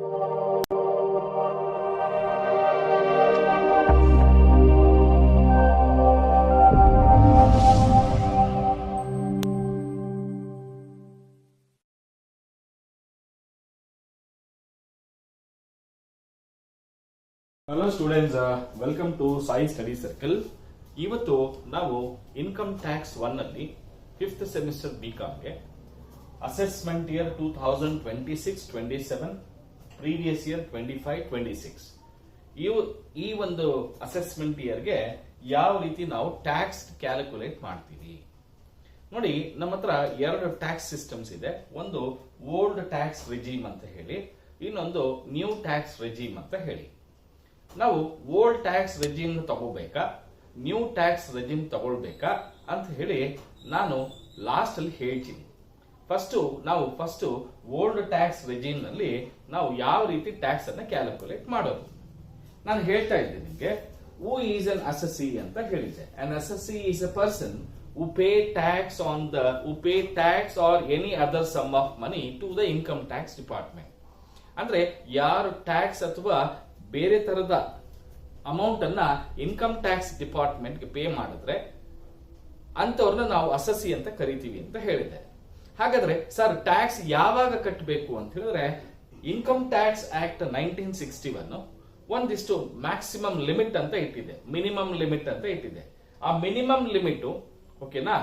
Hello students, welcome to Sai study circle. ಇವತ್ತು ನಾವು income tax 1 ಅಲ್ಲಿ 5th ಸೆಮಿಸ್ಟರ್ ಬಿಕಾಮ್ಗೆ ಅಸೆಸ್ಮೆಂಟ್ ಇಯರ್ 2026-27, ಪ್ರೀವಿಯಸ್ ಇಯರ್ 25-26 ಈ ಒಂದು ಅಸೆಸ್ಮೆಂಟ್ ಇಯರ್ಗೆ ಯಾವ ರೀತಿ ನಾವು ಟ್ಯಾಕ್ಸ್ ಕ್ಯಾಲ್ಕುಲೇಟ್ ಮಾಡ್ತೀವಿ ನೋಡಿ. ನಮ್ಮ ಹತ್ರ 2 ಟ್ಯಾಕ್ಸ್ ಸಿಸ್ಟಮ್ಸ್ ಇದೆ. ಒಂದು ಓಲ್ಡ್ ಟ್ಯಾಕ್ಸ್ ರೆಜಿಮ್ ಅಂತ ಹೇಳಿ, ಇನ್ನೊಂದು ನ್ಯೂ ಟ್ಯಾಕ್ಸ್ ರೆಜಿಮ್ ಅಂತ ಹೇಳಿ. ನಾವು ಓಲ್ಡ್ ಟ್ಯಾಕ್ಸ್ ರೆಜಿಮ್ ತಗೋಬೇಕಾ, ನ್ಯೂ ಟ್ಯಾಕ್ಸ್ ರೆಜಿಮ್ ತಗೊಳ್ಬೇಕಾ ಅಂತ ಹೇಳಿ ನಾನು ಲಾಸ್ಟ್ ಅಲ್ಲಿ ಹೇಳ್ತೀನಿ. ಫಸ್ಟ್ ಓಲ್ಡ್ ಟ್ಯಾಕ್ಸ್ ರೆಜಿಮ್ ನಲ್ಲಿ ನಾವು ಯಾವ ರೀತಿ ಟ್ಯಾಕ್ಸ್ ಅನ್ನ ಕ್ಯಾಲ್ಕುಲೇಟ್ ಮಾಡೋದು ನಾನು ಹೇಳ್ತಾ ಇದ್ದೆ ನಿಮಗೆ. ಹೂ ಈಸ್ ಅನ್ ಅಸೆಸಿ ಅಂತ ಹೇಳಿದ್ದೆ. An assessee is a person who pay tax or any other sum of money to the income tax department. ಅಂದ್ರೆ ಯಾರು ಟ್ಯಾಕ್ಸ್ ಅಥವಾ ಬೇರೆ ತರದ ಅಮೌಂಟ್ ಅನ್ನ ಇನ್ಕಮ್ ಟ್ಯಾಕ್ಸ್ ಡಿಪಾರ್ಟ್ಮೆಂಟ್ ಗೆ ಪೇ ಮಾಡಿದ್ರೆ ಅಂತವ್ರನ್ನ ನಾವು ಅಸೆಸಿ ಅಂತ ಕರಿತೀವಿ ಅಂತ ಹೇಳಿದೆ. ಹಾಗಾದ್ರೆ ಸರ್ ಟ್ಯಾಕ್ಸ್ ಯಾವಾಗ ಕಟ್ಟಬೇಕು ಅಂತ ಹೇಳಿದ್ರೆ, ಇನ್ಕಮ್ ಟ್ಯಾಕ್ಸ್ ಆಕ್ಟ್ 1961 ಒಂದಿಷ್ಟು ಮ್ಯಾಕ್ಸಿಮಮ್ ಲಿಮಿಟ್ ಅಂತ ಇಟ್ಟಿದೆ, ಮಿನಿಮಮ್ ಲಿಮಿಟ್ ಅಂತ ಇಟ್ಟಿದೆ. ಆ ಮಿನಿಮಮ್ ಲಿಮಿಟ್ ಓಕೆನಾ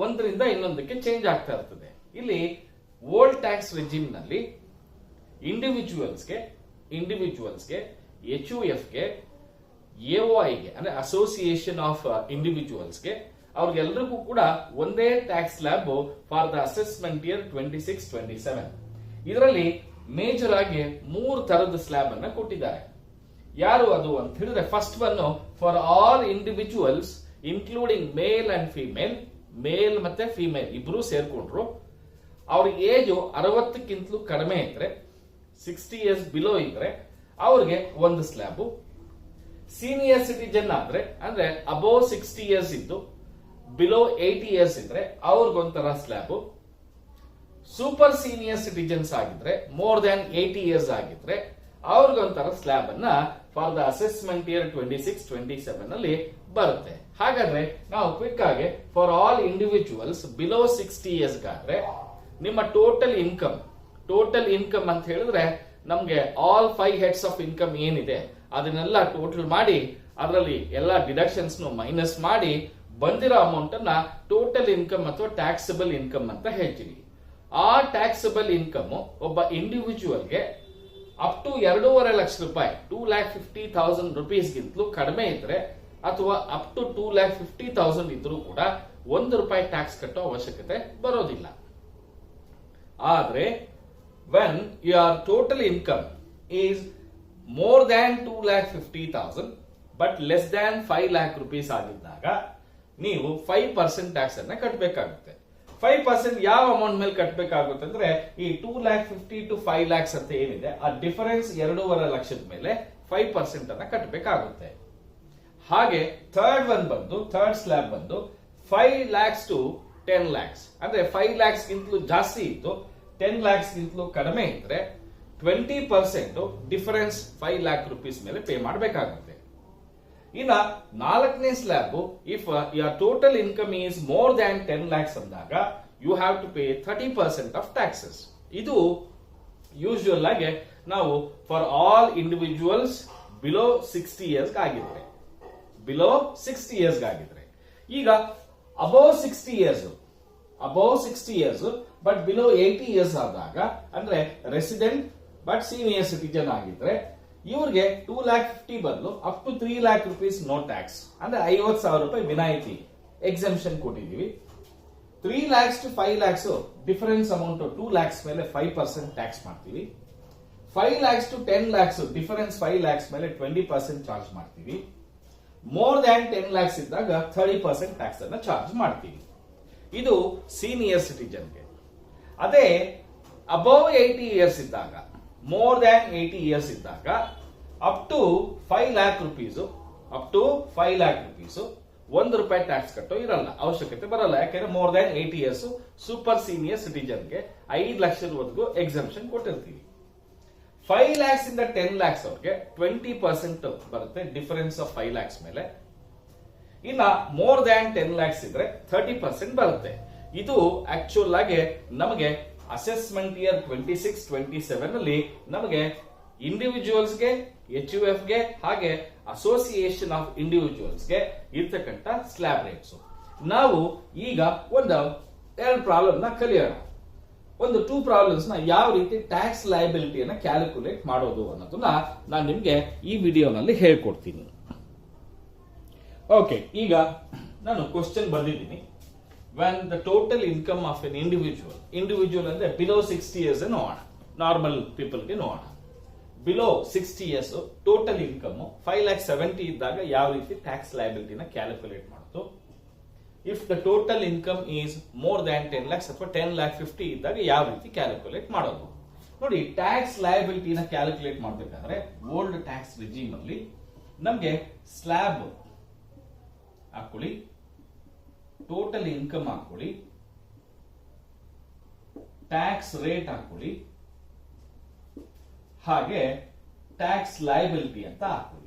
ಒಂದರಿಂದ ಇನ್ನೊಂದಕ್ಕೆ ಚೇಂಜ್ ಆಗ್ತಾ ಇರ್ತದೆ. ಇಲ್ಲಿ ಓಲ್ಡ್ ಟ್ಯಾಕ್ಸ್ ರೆಜಿಮ್ ನಲ್ಲಿ ಇಂಡಿವಿಜುವಲ್ಸ್ಗೆ HUF ಗೆ AOI ಗೆ ಅಂದ್ರೆ ಅಸೋಸಿಯೇಷನ್ ಆಫ್ ಇಂಡಿವಿಜುವಲ್ಸ್ಗೆ ಅವ್ರಿಗೆಲ್ಲರಿಗೂ ಕೂಡ ಒಂದೇ tax slab for the assessment year 26-27. ಇದರಲ್ಲಿ ಮೇಜರ್ ಆಗಿ 3 ತರದ ಸ್ಲ್ಯಾಬ್ ಅನ್ನ ಕೊಟ್ಟಿದ್ದಾರೆ. ಯಾರು ಅದು ಅಂತ ಹೇಳಿದ್ರೆ, first one for all individuals including male and female, male ಮತ್ತೆ ಫಿಮೇಲ್ ಇಬ್ರು ಸೇರ್ಕೊಂಡ್ರು, ಅವ್ರ ಏಜ್ 60ಕ್ಕಿಂತಲೂ ಕಡಿಮೆ ಇದ್ರೆ, 60 ಇಯರ್ಸ್ ಬಿಲೋ ಇದ್ರೆ ಅವ್ರಿಗೆ ಒಂದು ಸ್ಲ್ಯಾಬ್. ಸೀನಿಯರ್ ಸಿಟಿಜನ್ ಅಂದ್ರೆ ಅಬೋವ್ 60 ಇಯರ್ಸ್ ಇದ್ದು ಬಿಲೋ 80 ಇಯರ್ಸ್ ಇದ್ರೆ ಅವ್ರಿಗೊಂಥರ ಸ್ಲ್ಯಾಬ್. ಸೂಪರ್ ಸೀನಿಯರ್ ಸಿಟಿಜನ್ಸ್ ಆಗಿದ್ರೆ, ಮೋರ್ ದನ್ 80 ಇಯರ್ಸ್ ಆಗಿದ್ರೆ ಅವ್ರಿಗೊಂಥರ ಸ್ಲ್ಯಾಬ್ ಅನ್ನ ಫಾರ್ ದ ಅಸೆಸ್ಮೆಂಟ್ ಇಯರ್ 26-27 ಅಲ್ಲಿ ಬರುತ್ತೆ. ಹಾಗಾದ್ರೆ ನಾವು ಕ್ವಿಕ್ ಆಗಿ for all individuals below 60 years ಗಾದ್ರೆ ನಿಮ್ಮ ಟೋಟಲ್ ಇನ್ಕಮ್ ಅಂತ ಹೇಳಿದ್ರೆ ನಮ್ಗೆ ಆಲ್ 5 ಹೆಡ್ಸ್ ಆಫ್ ಇನ್ಕಮ್ ಏನಿದೆ ಅದನ್ನೆಲ್ಲ ಟೋಟಲ್ ಮಾಡಿ ಅದರಲ್ಲಿ ಎಲ್ಲ ಡಿಡಕ್ಷನ್ಸ್ ಮೈನಸ್ ಮಾಡಿ ಬಂದಿರೋ ಅಮೌಂಟ್ ಅನ್ನ ಟೋಟಲ್ ಇನ್ಕಮ್ ಅಥವಾ ಟ್ಯಾಕ್ಸಬಲ್ ಇನ್ಕಮ್ ಅಂತ ಹೇಳ್ತೀವಿ. ಆ ಟ್ಯಾಕ್ಸಬಲ್ ಇನ್ಕಮ್ ಒಬ್ಬ ಇಂಡಿವಿಜುವಲ್ಗೆ ಅಪ್ ಟು 2.5 ಲಕ್ಷ ರೂಪಾಯಿ, 2,50,000 rupees ಕಡಿಮೆ ಇದ್ರೆ ಅಥವಾ ಅಪ್ ಟು 2,50,000 ಇದ್ರೂ ಕೂಡ ₹1 ಟ್ಯಾಕ್ಸ್ ಕಟ್ಟೋ ಅವಶ್ಯಕತೆ ಬರೋದಿಲ್ಲ. ಆದ್ರೆ when your total income is more than 2,50,000 but less than 5 lakh rupees ಆಗಿದ್ದಾಗ ನೀವು 5% ಟ್ಯಾಕ್ಸ್ ಅನ್ನ ಕಟ್ಟಬೇಕಾಗುತ್ತೆ. 5% ಯಾವ ಅಮೌಂಟ್ ಮೇಲೆ ಕಟ್ಟಬೇಕಾಗುತ್ತೆ ಅಂದ್ರೆ ಈ 2,50,000 to 5 lakhs ಅಂತ ಏನಿದೆ ಆ ಡಿಫರೆನ್ಸ್ 2.5 ಲಕ್ಷದ ಮೇಲೆ 5% ಅನ್ನ ಕಟ್ಟಬೇಕಾಗುತ್ತೆ. ಹಾಗೆ ಥರ್ಡ್ ಸ್ಲ್ಯಾಬ್ ಬಂದು 5 lakhs to 10 lakhs ಅಂದ್ರೆ 5 lakhs ಗಿಂತಲೂ ಜಾಸ್ತಿ ಇತ್ತು, 10 lakhs ಗಿಂತಲೂ ಕಡಿಮೆ ಇದ್ರೆ 20% ಡಿಫರೆನ್ಸ್ 5 lakh rupees ಮೇಲೆ ಪೇ ಮಾಡಬೇಕಾಗುತ್ತೆ. ಇನ್ನ 4ನೇ slab, if your total income is more than 10 lakhs ಅಂದಾಗ you have to pay 30% of taxes. ಇದು ಯೂಶುವಲ್ ಆಗಿ ನಾವು for all individuals below 60 years ಆಗಿದ್ರೆ, ಈಗ above 60 years but below 80 years ಆದಾಗ ಅಂದ್ರೆ ರೆಸಿಡೆಂಟ್ ಬಟ್ ಸೀನಿಯರ್ ಸಿಟಿಜನ್ ಆಗಿದ್ರೆ ಇವ್ರಿಗೆ 2,50,000 ಬದಲು up to 3 lakh rupees no tax ಅಂದ್ರೆ 50,000 ರೂಪಾಯಿ ವಿನಾಯಿತಿ ಎಕ್ಸೆಂಪ್ಷನ್ ಕೊಟ್ಟಿದೀವಿ. 3 lakhs to 5 lakhs difference amount 2 lakhs ಮೇಲೆ 5% ಟ್ಯಾಕ್ಸ್ ಮಾಡ್ತೀವಿ. 5 lakhs to 10 lakhs difference 5 lakhs ಮೇಲೆ 20% ಚಾರ್ಜ್ ಮಾಡ್ತೀವಿ. ಮೋರ್ ದ್ಯಾನ್ 10 lakhs ಇದ್ದಾಗ 30% ಟ್ಯಾಕ್ಸ್ ಅನ್ನ ಚಾರ್ಜ್ ಮಾಡ್ತೀವಿ. ಇದು ಸೀನಿಯರ್ ಸಿಟಿಜನ್ಗೆ. ಅದೇ ಅಬೌವ್ 80 ಇಯರ್ಸ್ ಇದ್ದಾಗ, ಮೋರ್ ದ್ಯಾನ್ 80 ಇಯರ್ಸ್ ಇದ್ದಾಗ up to 5 lakh rupees ₹1 tax ಕಟ್ಟೋ ಇರಲ್ಲ, ಅವಶ್ಯಕತೆ ಬರಲ್ಲ. ಯಾಕಂದ್ರೆ more than 80 years super senior ಸಿಟಿಜನ್ಗೆ 5 ಲಕ್ಷದವರೆಗೂ ಎಕ್ಸಂಪ್ಷನ್ ಕೊಟ್ಟಿರ್ತೀವಿ. 5 lakhs ಇಂದ 10 lakhs ಅವ್ರಿಗೆ 20% ಬರುತ್ತೆ ಡಿಫರೆನ್ಸ್ ಆಫ್ 5 lakhs ಮೇಲೆ. ಇನ್ನ ಮೋರ್ ದ್ಯಾನ್ 10 lakhs ಇದ್ರೆ 30% ಬರುತ್ತೆ. ಇದು ಆಕ್ಚುಯಲ್ ಆಗಿ ನಮಗೆ ಅಸೆಸ್ಮೆಂಟ್ ಇಯರ್ 26-27 ಅಲ್ಲಿ ನಮಗೆ ಇಂಡಿವಿಜುವಲ್ಸ್ಗೆ, HUF ಗೆ ಹಾಗೆ ಅಸೋಸಿಯೇಷನ್ ಆಫ್ ಇಂಡಿವಿಜುವಲ್ಸ್ಗೆ ಇರ್ತಕ್ಕಂಥ ಸ್ಲ್ಯಾಬ್ ರೇಟ್ಸ್. ನಾವು ಈಗ ಒಂದು 2 ಪ್ರಾಬ್ಲಮ್ ನ ಕಲಿಯೋಣ. ಒಂದು 2 ಪ್ರಾಬ್ಲಮ್ಸ್ ನ ಯಾವ ರೀತಿ ಟ್ಯಾಕ್ಸ್ ಲಯಬಿಲಿಟಿಯನ್ನ ಕ್ಯಾಲ್ಕುಲೇಟ್ ಮಾಡೋದು ಅನ್ನೋದನ್ನ ನಾನು ನಿಮ್ಗೆ ಈ ವಿಡಿಯೋನಲ್ಲಿ ಹೇಳ್ಕೊಡ್ತೀನಿ. ಓಕೆ, ಈಗ ನಾನು ಕ್ವಶನ್ ಬಂದಿದ್ದೀನಿ. When the total income of an individual ಅಂದ್ರೆ ಬಿಲೋ 60 years ನೋಡೋಣ, ನಾರ್ಮಲ್ ಪೀಪಲ್ಗೆ ನೋಡೋಣ. ಬಿಲೋ 60 years ಟೋಟಲ್ ಇನ್ಕಮ್ 5,70,000 ಇದ್ದಾಗ ಯಾವ ರೀತಿ ಟ್ಯಾಕ್ಸ್ ಲಯಬಿಲಿಟಿನ ಕ್ಯಾಲ್ಕುಲೇಟ್ ಮಾಡೋದು. If the total income is more than 10 lakhs ಅಥವಾ 10,50,000 ಇದ್ದಾಗ ಯಾವ ರೀತಿ ಕ್ಯಾಲ್ಕುಲೇಟ್ ಮಾಡೋದು. ನೋಡಿ, ಟ್ಯಾಕ್ಸ್ ಲಯಬಿಲಿಟಿನ ಕ್ಯಾಲ್ಕುಲೇಟ್ ಮಾಡಬೇಕಾದ್ರೆ ಓಲ್ಡ್ ಟ್ಯಾಕ್ಸ್ ರಿಜಿಮ್ ಅಲ್ಲಿ ನಮಗೆ ಸ್ಲ್ಯಾಬ್ ಹಾಕೊಳ್ಳಿ, ಟೋಟಲ್ ಇನ್ಕಮ್ ಹಾಕೊಳ್ಳಿ, ಟ್ಯಾಕ್ಸ್ ರೇಟ್ ಹಾಕೊಳ್ಳಿ, ಹಾಗೆ ಟ್ಯಾಕ್ಸ್ ಲಯಬಿಲಿಟಿ ಅಂತ ಹಾಕೊಳ್ಳಿ.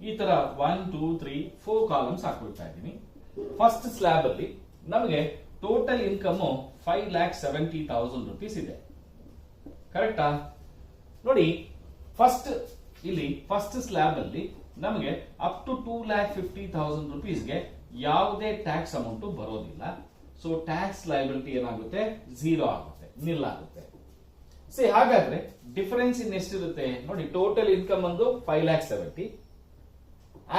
ಈ ತರ 1, 2, 3, 4 ಕಾಲಮ್ಸ್ ಹಾಕೊಳ್ತಾ ಇದ್ದೀನಿ. ಫಸ್ಟ್ ಸ್ಲ್ಯಾಬ್ ಅಲ್ಲಿ ನಮಗೆ ಟೋಟಲ್ ಇನ್ಕಮ್ 5,70,000 rupees ಇದೆ. ಕರೆಕ್ಟಾ? ನೋಡಿ, ಫಸ್ಟ್ ಸ್ಲ್ಯಾಬ್ ಅಲ್ಲಿ ನಮಗೆ ಅಪ್ ಟು 2,50,000 rupeesಗೆ ಯಾವುದೇ ಟ್ಯಾಕ್ಸ್ ಅಮೌಂಟ್ ಬರೋದಿಲ್ಲ. ಸೊ ಟ್ಯಾಕ್ಸ್ ಲಯಬಿಲಿಟಿ ಏನಾಗುತ್ತೆ? 0 ಆಗುತ್ತೆ, ನಿಲ್ ಆಗುತ್ತೆ. ಹಾಗಾದ್ರೆ ಡಿಫರೆನ್ಸ್ ಇನ್ ಎಷ್ಟಿರುತ್ತೆ ನೋಡಿ. ಟೋಟಲ್ ಇನ್ಕಮ್ ಒಂದು 5,70,000.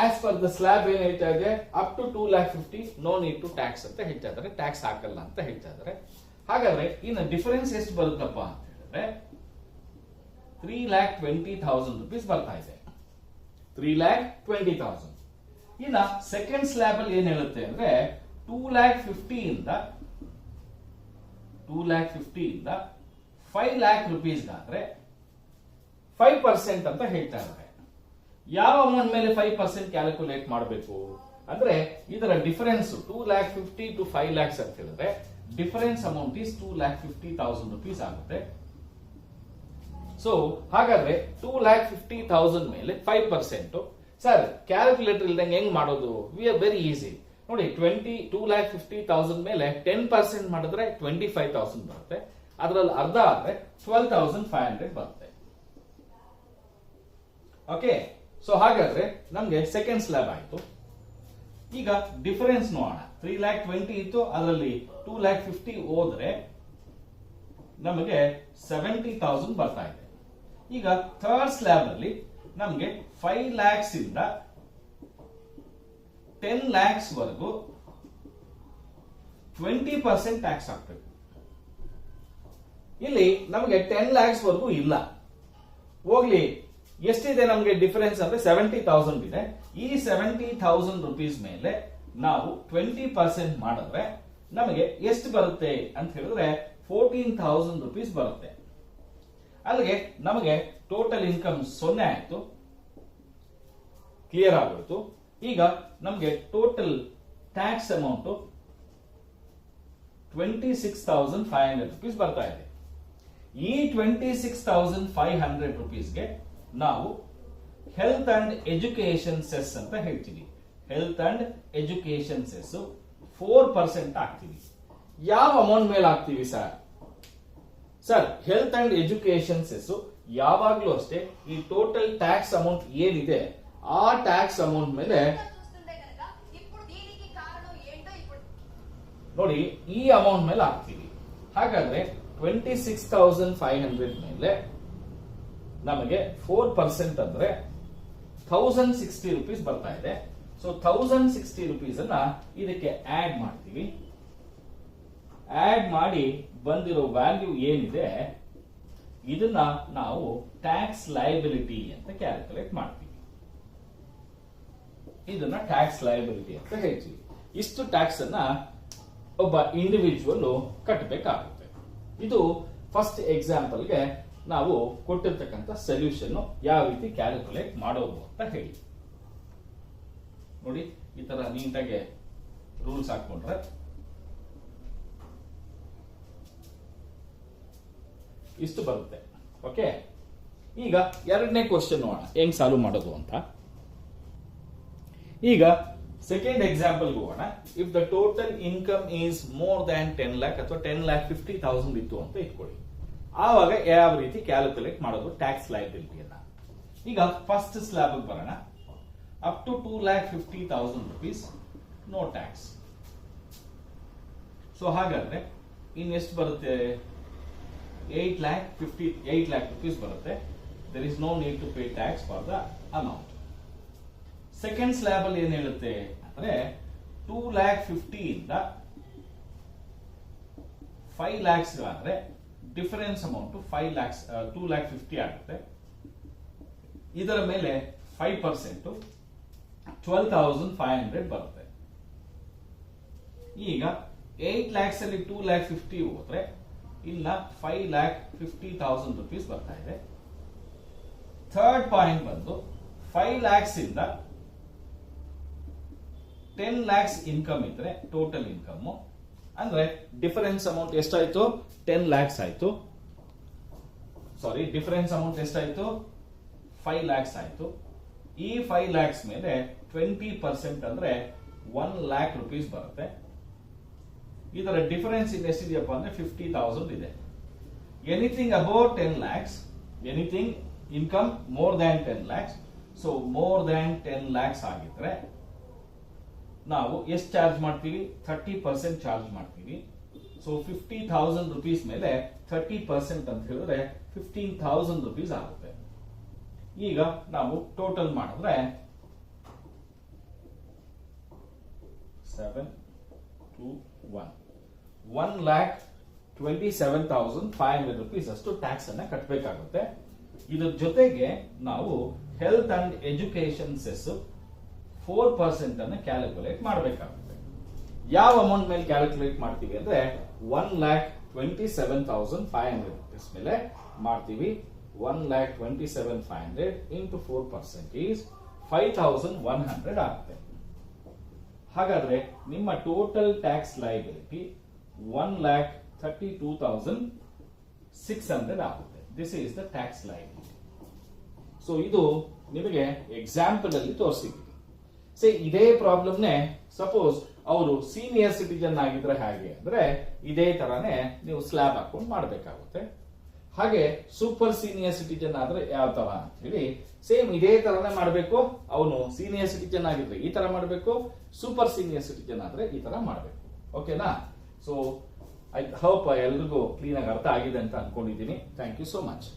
ಆಸ್ ಪರ್ ದ ಸ್ಲ್ಯಾಬ್ ಏನ್ ಹೇಳ್ತಾ ಇದೆ, up to 2,50,000 no need to tax ಅಂತ ಹೇಳ್ತಾ ಇದ್ದಾರೆ, ಟ್ಯಾಕ್ಸ್ ಹಾಕಲ್ಲ ಅಂತ ಹೇಳ್ತಾ ಇದ್ದಾರೆ. ಹಾಗಾದ್ರೆ ಇನ್ನು ಡಿಫರೆನ್ಸ್ ಎಷ್ಟು ಬರುತ್ತಪ್ಪ ಅಂತ ಹೇಳಿದ್ರೆ 3,20,000 rupees ಬರ್ತಾ ಇದೆ. 3,20,000. ಇನ್ನ ಸೆಕೆಂಡ್ ಸ್ಲ್ಯಾಬ್ ಅಲ್ಲಿ ಏನ್ ಹೇಳುತ್ತೆ ಅಂದ್ರೆ 2,50,000 ಇಂದ 5 lakh rupees ಆದ್ರೆ 5% ಅಂತ ಹೇಳ್ತಾ ಇದ್ದಾರೆ. ಯಾವ ಅಮೌಂಟ್ ಮೇಲೆ 5% ಕ್ಯಾಲ್ಕುಲೇಟ್ ಮಾಡಬೇಕು ಅಂದ್ರೆ ಇದರ ಡಿಫರೆನ್ಸ್ 2,50,000 to 5 lakhs ಅಂತ ಹೇಳಿದ್ರೆ ಡಿಫರೆನ್ಸ್ ಅಮೌಂಟ್ ಈಸ್ 2,50,000 rupees ಆಗುತ್ತೆ. ಸೊ ಹಾಗಾದ್ರೆ 2,50,000 ಮೇಲೆ 5%. ಸರ್, ಕ್ಯಾಲ್ಕುಲೇಟರ್ ಇಲ್ದಂಗೆ ಹೆಂಗ್ ಮಾಡೋದು? We are very easy. ನೋಡಿ, 2,50,000 ಮೇಲೆ 10% ಮಾಡಿದ್ರೆ 25,000 ಬರುತ್ತೆ. ಅದರಲ್ಲಿ ಅರ್ಧ ಆದ್ರೆ 12,500 ಬರುತ್ತೆ. ಓಕೆ, ಸೊ ಹಾಗಾದ್ರೆ ನಮ್ಗೆ ಸೆಕೆಂಡ್ ಸ್ಲ್ಯಾಬ್ ಆಯ್ತು. ಈಗ ಡಿಫರೆನ್ಸ್ ನೋಡೋಣ. 3,20,000 ಇತ್ತು, ಅದರಲ್ಲಿ 2,50,000 ಹೋದ್ರೆ ನಮಗೆ 70,000 ಬರ್ತಾ ಇದೆ. ಈಗ ಥರ್ಡ್ ಸ್ಲ್ಯಾಬ್ ಅಲ್ಲಿ ನಮಗೆ 5 lakhs ಇಂದ 10 lakhs ವರೆಗೂ 20% ಟ್ಯಾಕ್ಸ್ ಹಾಕ್ಬೇಕು. ಇಲ್ಲಿ ನಮಗೆ 10 lakhs ವರೆಗೂ ಇಲ್ಲ. ಹೋಗ್ಲಿ, ಎಷ್ಟಿದೆ ನಮಗೆ ಡಿಫರೆನ್ಸ್ ಅಂದ್ರೆ 70,000 ಇದೆ. ಈ 70,000 rupees ಮೇಲೆ ನಾವು 20% ಮಾಡಿದ್ರೆ ನಮಗೆ ಎಷ್ಟು ಬರುತ್ತೆ ಅಂತ ಹೇಳಿದ್ರೆ 14,000 rupees ಬರುತ್ತೆ. ಅಲ್ಲಿಗೆ ನಮಗೆ ಟೋಟಲ್ ಇನ್ಕಮ್ 0 ಆಯ್ತು, ಕ್ಲಿಯರ್ ಆಗೋಯ್ತು. ಈಗ ನಮಗೆ ಟೋಟಲ್ ಟ್ಯಾಕ್ಸ್ ಅಮೌಂಟ್ 26,500 rupees ಬರ್ತಾ ಇದೆ. ಈ 26,500 rupeesಗೆ ನಾವು ಹೆಲ್ತ್ ಅಂಡ್ ಎಜುಕೇಶನ್ ಸೆಸ್ ಅಂತ ಹೇಳ್ತೀವಿ. ಹೆಲ್ತ್ ಅಂಡ್ ಎಜುಕೇಶನ್ ಸೆಸ್ 4% ಹಾಕ್ತೀವಿ. ಯಾವ ಅಮೌಂಟ್ ಮೇಲೆ ಹಾಕ್ತೀವಿ sir? Health and education cess ಯಾವಾಗ್ಲೂ ಅಷ್ಟೇ ಈ ಟೋಟಲ್ ಟ್ಯಾಕ್ಸ್ ಅಮೌಂಟ್ ಏನಿದೆ ಆ ಟ್ಯಾಕ್ಸ್ ಅಮೌಂಟ್ ಮೇಲೆ ನೋಡಿ, ಈ ಅಮೌಂಟ್ ಮೇಲೆ ಹಾಕ್ತೀವಿ. ಹಾಗಾದ್ರೆ 26,500 ಮೇಲೆ ನಮಗೆ 4% ಅಂದ್ರೆ 1,060 rupees ಬರ್ತಾ ಇದೆ. ಸೊ 1,060 rupees ಅನ್ನ ಇದಕ್ಕೆ ಆಡ್ ಮಾಡ್ತೀವಿ. ಆಡ್ ಮಾಡಿ ಬಂದಿರೋ ವ್ಯಾಲ್ಯೂ ಏನಿದೆ ಇದನ್ನ ನಾವು ಟ್ಯಾಕ್ಸ್ ಲಯಬಿಲಿಟಿ ಅಂತ ಕ್ಯಾಲ್ಕುಲೇಟ್ ಮಾಡ್ತೀವಿ. ಇದನ್ನ ಟ್ಯಾಕ್ಸ್ ಲಯಬಿಲಿಟಿ ಅಂತ ಹೇಳ್ತೀವಿ. ಇಷ್ಟು ಟ್ಯಾಕ್ಸ್ ಅನ್ನ ಒಬ್ಬ ಇಂಡಿವಿಜುವಲ್ ಕಟ್ಟಬೇಕಾಗುತ್ತೆ. ಇದು ಫಸ್ಟ್ ಎಕ್ಸಾಂಪಲ್ಗೆ ನಾವು ಕೊಟ್ಟಿರ್ತಕ್ಕಂಥ ಸೊಲ್ಯೂಷನ್ ಯಾವ ರೀತಿ ಕ್ಯಾಲ್ಕುಲೇಟ್ ಮಾಡೋದು ಅಂತ ಹೇಳಿ. ನೋಡಿ, ಈ ತರ ನೀಟಾಗಿ ರೂಲ್ಸ್ ಹಾಕೊಂಡ್ರೆ ಇಷ್ಟು ಬರುತ್ತೆ. ಓಕೆ, ಈಗ ಎರಡನೇ ಕ್ವಶನ್ ನೋಡೋಣ ಹೆಂಗ್ ಸಾಲ್ವ್ ಮಾಡೋದು ಅಂತ. ಈಗ ಸೆಕೆಂಡ್ ಎಕ್ಸಾಂಪಲ್ ಹೋಗೋಣ. If the total income is more than 10 lakh ಅಥವಾ 10,50,000 ಇತ್ತು ಅಂತ ಇಟ್ಕೊಳ್ಳಿ. ಆವಾಗ ಯಾವ ರೀತಿ ಕ್ಯಾಲ್ಕುಲೇಟ್ ಮಾಡೋದು ಟ್ಯಾಕ್ಸ್ ಲಯಬಿಲಿಟಿಯನ್ನ. ಈಗ ಫಸ್ಟ್ ಸ್ಲ್ಯಾಬ್ ಬರೋಣ. Up to 2,50,000 rupees no tax. So ಹಾಗಾದ್ರೆ ಇನ್ನೆಷ್ಟು ಬರುತ್ತೆ? 8 lakh rupees ಬರುತ್ತೆ. There is no need to pay tax for the amount. Second slab ಅಲ್ಲಿ ಏನ್ ಹೇಳುತ್ತೆ ಅಂದ್ರೆ 2,50,000 ಇಂದ 5 lakhs ಆದ್ರೆ ಡಿಫರೆನ್ಸ್ ಅಮೌಂಟ್ 2,50,000 ಆಗುತ್ತೆ. ಇದರ ಮೇಲೆ 5% 12,500 ಬರುತ್ತೆ. ಈಗ 8 lakhs ಅಲ್ಲಿ 2,50,000 ಹೋದ್ರೆ ಇನ್ನ 5,50,000 rupees ಬರ್ತಾ ಇದೆ. ಥರ್ಡ್ ಪಾಯಿಂಟ್ ಬಂದು 5 lakhs ಇಂದ 10 lakhs ಇನ್ಕಮ್ ಇದ್ರೆ ಟೋಟಲ್ ಇನ್ಕಮ್ ಅಂದ್ರೆ ಡಿಫರೆನ್ಸ್ ಅಮೌಂಟ್ ಎಷ್ಟಾಯ್ತು? 10 lakhs ಆಯ್ತು. ಸಾರಿ, ಡಿಫರೆನ್ಸ್ ಅಮೌಂಟ್ ಎಷ್ಟಾಯ್ತು? 5 lakhs ಆಯ್ತು. ಈ 5 lakhs ಮೇಲೆ 20% ಅಂದ್ರೆ 1 lakh rupees ಬರುತ್ತೆ. ಇದರ ಡಿಫರೆನ್ಸ್ ಎಷ್ಟಿದೆಯಪ್ಪ ಅಂದ್ರೆ 50,000 ಇದೆ. Anything about 10 lakhs, anything income more than 10 lakhs, so more than 10 lakhs ಆಗಿದ್ರೆ ನಾವು ಎಷ್ಟು ಚಾರ್ಜ್ ಮಾಡ್ತೀವಿ? 30% ಚಾರ್ಜ್ ಮಾಡ್ತೀವಿ. ಸೊ 50,000 rupees ಮೇಲೆ 30% ಅಂತ ಹೇಳಿದ್ರೆ 15,000 rupees ಆಗುತ್ತೆ. ಈಗ ನಾವು ಟೋಟಲ್ ಮಾಡಿದ್ರೆ 7 to 1,27,500 rupees ಅಷ್ಟು ಟ್ಯಾಕ್ಸ್ ಅನ್ನ ಕಟ್ಟಬೇಕಾಗುತ್ತೆ. ಇದರ ಜೊತೆಗೆ ನಾವು ಹೆಲ್ತ್ ಅಂಡ್ ಎಜುಕೇಶನ್ ಸೆಸ್ 4% ಅನ್ನು ಕ್ಯಾಲ್ಕುಲೇಟ್ ಮಾಡಬೇಕಾಗುತ್ತೆ. ಯಾವ ಅಮೌಂಟ್ ಮೇಲೆ ಕ್ಯಾಲ್ಕುಲೇಟ್ ಮಾಡ್ತೀವಿ ಅಂದ್ರೆ 1,27,500 rupees ಮೇಲೆ ಮಾಡ್ತೀವಿ. 1,27,500 into 4% is 5,100 ಆಗುತ್ತೆ. ಹಾಗಾದ್ರೆ ನಿಮ್ಮ ಟೋಟಲ್ ಟ್ಯಾಕ್ಸ್ ಲಯಬಿಲಿಟಿ 1,32,600 ಆಗುತ್ತೆ. This is the tax liability. So ಇದು ನಿಮಗೆ ಎಕ್ಸಾಂಪಲ್ ಅಲ್ಲಿ ತೋರಿಸಿದ್ವಿ. ಸೇ ಇದೇ ಪ್ರಾಬ್ಲಮ್ನೇ ಸಪೋಸ್ ಅವರು ಸೀನಿಯರ್ ಸಿಟಿಜನ್ ಆಗಿದ್ರೆ ಹಾಗೆ ಅಂದ್ರೆ ಇದೇ ತರಾನೇ ನೀವು ಸ್ಲ್ಯಾಬ್ ಹಾಕೊಂಡು ಮಾಡಬೇಕಾಗುತ್ತೆ. ಹಾಗೆ ಸೂಪರ್ ಸೀನಿಯರ್ ಸಿಟಿಜನ್ ಆದ್ರೆ ಯಾವ ತರ ಅಂತ ಹೇಳಿ ಸೇಮ್ ಇದೇ ತರಾನೇ ಮಾಡಬೇಕು. ಅವನು ಸೀನಿಯರ್ ಸಿಟಿಜನ್ ಆಗಿದ್ರೆ ಈ ತರ ಮಾಡಬೇಕು, ಸೂಪರ್ ಸೀನಿಯರ್ ಸಿಟಿಜನ್ ಆದ್ರೆ ಈ ತರ ಮಾಡಬೇಕು. ಓಕೆನಾ? ಸೊ ಐ ಹೋಪ್ ಎಲ್ರಿಗೂ ಕ್ಲೀನ್ ಆಗಿ ಅರ್ಥ ಆಗಿದೆ ಅಂತ ಅನ್ಕೊಂಡಿದ್ದೀನಿ. Thank you so much.